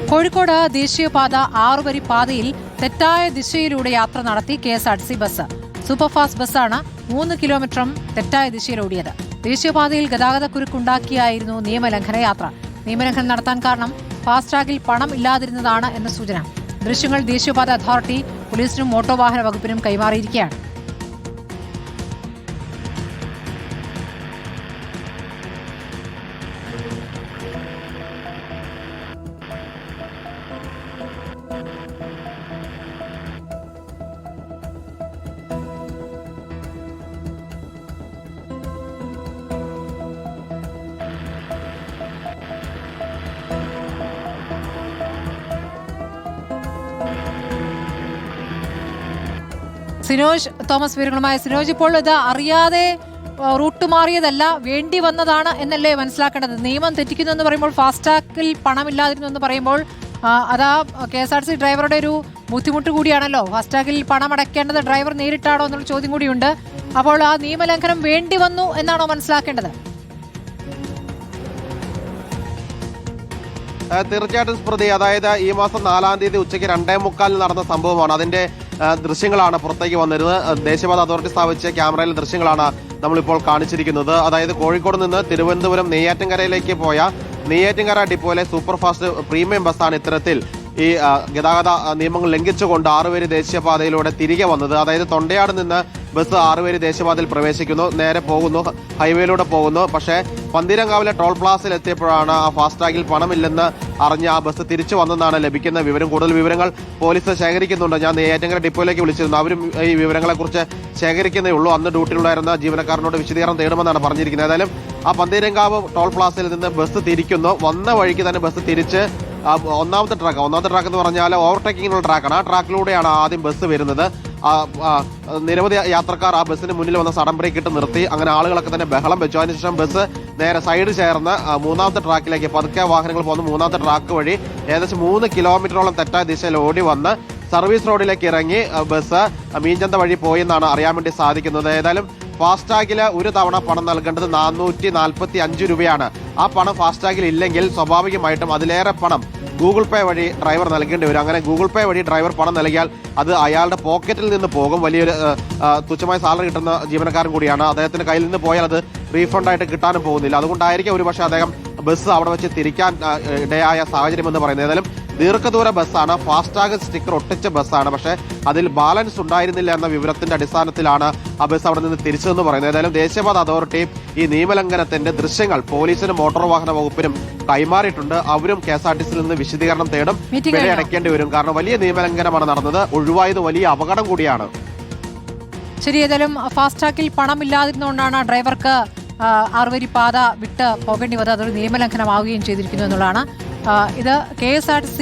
കോഴിക്കോട് ദേശീയപാത 6 വരി പാതയിൽ തെറ്റായ ദിശയിലൂടെ യാത്ര നടത്തി KSRTC ബസ്. സൂപ്പർഫാസ്റ്റ് ബസ്സാണ് 3 കിലോമീറ്ററും തെറ്റായ ദിശയിലോടിയത്. ദേശീയപാതയിൽ ഗതാഗതക്കുരുക്കുണ്ടാക്കിയായിരുന്നു നിയമലംഘന യാത്ര. നിയമലംഘനം നടത്താൻ കാരണം ഫാസ്ടാഗിൽ പണം ഇല്ലാതിരുന്നതാണ് എന്ന സൂചന. ദൃശ്യങ്ങൾ ദേശീയപാത അതോറിറ്റി പോലീസിനും മോട്ടോർ വാഹന വകുപ്പിനും കൈമാറിയിരിക്കുകയാണ്. സിനോജ് തോമസ് വിവരങ്ങളുമായി. സിനോജ്, ഇപ്പോൾ ഇത് അറിയാതെ റൂട്ട് മാറിയതല്ല, വേണ്ടി വന്നതാണ് എന്നല്ലേ മനസ്സിലാക്കേണ്ടത്? നിയമം തെറ്റിക്കുന്നു എന്ന് പറയുമ്പോൾ, ഫാസ്ടാഗിൽ പണമില്ലാതിരുന്നു എന്ന് പറയുമ്പോൾ അതാ KSRTC ഡ്രൈവറുടെ ഒരു ബുദ്ധിമുട്ട് കൂടിയാണല്ലോ. ഫാസ്ടാഗിൽ പണം അടയ്ക്കേണ്ടത് ഡ്രൈവർ നേരിട്ടാണോ എന്നുള്ള ചോദ്യം കൂടിയുണ്ട്. അപ്പോൾ ആ നിയമലംഘനം വേണ്ടി വന്നു എന്നാണോ മനസ്സിലാക്കേണ്ടത്? തീർച്ചയായിട്ടും സ്മൃതി, അതായത് ഈ മാസം 4-ാം തീയതി ഉച്ചയ്ക്ക് 2:45 നടന്ന സംഭവമാണ്. അതിന്റെ ദൃശ്യങ്ങളാണ് പുറത്തേക്ക് വന്നിരുന്നത്. ദേശീയപാത അതോറിറ്റി സ്ഥാപിച്ച ക്യാമറയിലെ ദൃശ്യങ്ങളാണ് നമ്മളിപ്പോൾ കാണിച്ചിരിക്കുന്നത്. അതായത് കോഴിക്കോട് നിന്ന് തിരുവനന്തപുരം നെയ്യാറ്റിൻകരയിലേക്ക് പോയ നെയ്യാറ്റിൻകര ഡിപ്പോയിലെ സൂപ്പർഫാസ്റ്റ് പ്രീമിയം ബസ്സാണ് ഇത്തരത്തിൽ ഈ ഗതാഗത നിയമങ്ങൾ ലംഘിച്ചുകൊണ്ട് 6 വരി ദേശീയപാതയിലൂടെ തിരികെ വന്നത്. അതായത് തൊണ്ടയാട് നിന്ന് ബസ് 6 വരി ദേശീയപാതയിൽ പ്രവേശിക്കുന്നു, നേരെ പോകുന്നു, ഹൈവേയിലൂടെ പോകുന്നു. പക്ഷേ പന്തീരങ്കാവിലെ ടോൾ പ്ലാസയിൽ എത്തിയപ്പോഴാണ് ആ ഫാസ്ടാഗിൽ പണമില്ലെന്ന് അറിഞ്ഞ് ആ ബസ് തിരിച്ചു വന്നെന്നാണ് ലഭിക്കുന്ന വിവരം. കൂടുതൽ വിവരങ്ങൾ പോലീസ് ശേഖരിക്കുന്നുണ്ട്. ഞാൻ നെയ്യാറ്റിൻകര ഡിപ്പോയിലേക്ക് വിളിച്ചിരുന്നു. അവരും ഈ വിവരങ്ങളെക്കുറിച്ച് ശേഖരിക്കുന്നേ ഉള്ളൂ. അന്ന് ഡ്യൂട്ടിയിലുണ്ടായിരുന്ന ജീവനക്കാരനോട് വിശദീകരണം തേടുമെന്നാണ് പറഞ്ഞിരിക്കുന്നത്. ഏതായാലും ആ പന്തീരങ്കാവ് ടോൾ പ്ലാസയിൽ നിന്ന് ബസ് തിരിക്കുന്നു. വന്ന വഴിക്ക് തന്നെ ബസ് തിരിച്ച് ഒന്നാമത്തെ ട്രാക്ക് എന്ന് പറഞ്ഞാൽ ഓവർടേക്കിങ്ങിനുള്ള ട്രാക്കാണ്. ആ ട്രാക്കിലൂടെയാണ് ആദ്യം ബസ് വരുന്നത്. നിരവധി യാത്രക്കാർ ആ ബസ്സിന് മുന്നിൽ വന്ന സഡൻ ബ്രേക്ക് ഇട്ട് നിർത്തി. അങ്ങനെ ആളുകളൊക്കെ തന്നെ ബഹളം വെച്ചു. അതിനുശേഷം ബസ് നേരെ സൈഡ് ചേർന്ന് 3ാമത്തെ ട്രാക്കിലേക്ക്, പതുക്കെ വാഹനങ്ങൾ പോകുന്ന 3ാമത്തെ ട്രാക്ക് വഴി ഏകദേശം 3 കിലോമീറ്ററോളം തെറ്റായ ദിശയിൽ ഓടി വന്ന് സർവീസ് റോഡിലേക്ക് ഇറങ്ങി ബസ് മീഞ്ചന്ത വഴി പോയി എന്നാണ് അറിയാൻ വേണ്ടി സാധിക്കുന്നത്. ഏതായാലും ഫാസ്ടാഗിൽ ഒരു തവണ പണം നൽകേണ്ടത് 445 രൂപയാണ്. ആ പണം ഫാസ്ടാഗിൽ ഇല്ലെങ്കിൽ സ്വാഭാവികമായിട്ടും അതിലേറെ പണം ഗൂഗിൾ പേ വഴി ഡ്രൈവർ നൽകേണ്ടി വരും. അങ്ങനെ ഗൂഗിൾ പേ വഴി ഡ്രൈവർ പണം നൽകിയാൽ അത് അയാളുടെ പോക്കറ്റിൽ നിന്ന് പോകും. വലിയൊരു തുച്ഛമായ സാലറി കിട്ടുന്ന ജീവനക്കാരൻ കൂടിയാണ്. അദ്ദേഹത്തിന്റെ കയ്യിൽ നിന്ന് പോയാൽ അത് റീഫണ്ടായിട്ട് കിട്ടാനും പോകുന്നില്ല. അതുകൊണ്ടായിരിക്കും ഒരുപക്ഷെ അദ്ദേഹം ബസ് അവിടെ വെച്ച് തിരിക്കാൻ ഇടയായ സാഹചര്യം എന്ന് പറയുന്നത്. ഏതായാലും ദീർഘദൂര ബസ്സാണ്, ഫാസ്ടാഗ് സ്റ്റിക്കർ ഒട്ടിച്ച ബസ്സാണ്. പക്ഷേ അതിൽ ബാലൻസ് ഉണ്ടായിരുന്നില്ല എന്ന വിവരത്തിന്റെ അടിസ്ഥാനത്തിലാണ് ആ ബസ് അവിടെ നിന്ന് തിരിച്ചതെന്ന് പറയുന്നത്. ഏതായാലും ദേശീയപാത അതോറിറ്റി ഈ നിയമലംഘനത്തിന്റെ ദൃശ്യങ്ങൾ പോലീസിനും മോട്ടോർ വാഹന വകുപ്പിനും കൈമാറിയിട്ടുണ്ട്. അവരും KSRTCയിൽ നിന്ന് വിശദീകരണം തേടും. പിഴ അടയ്ക്കേണ്ടി വരും. കാരണം വലിയ നിയമലംഘനമാണ് നടന്നത്. ഒഴിവായത് വലിയ അപകടം കൂടിയാണ്. ശരി, ഏതായാലും ഫാസ്ടാഗിൽ പണമില്ലാതിരുന്നുകൊണ്ടാണ് ഡ്രൈവർക്ക് 6 വരി പാത വിട്ട് പോകേണ്ടി വന്നത്. അതൊരു നിയമലംഘനമാവുകയും ചെയ്തിരിക്കുന്നു എന്നുള്ളതാണ്. ഇത് KSRTC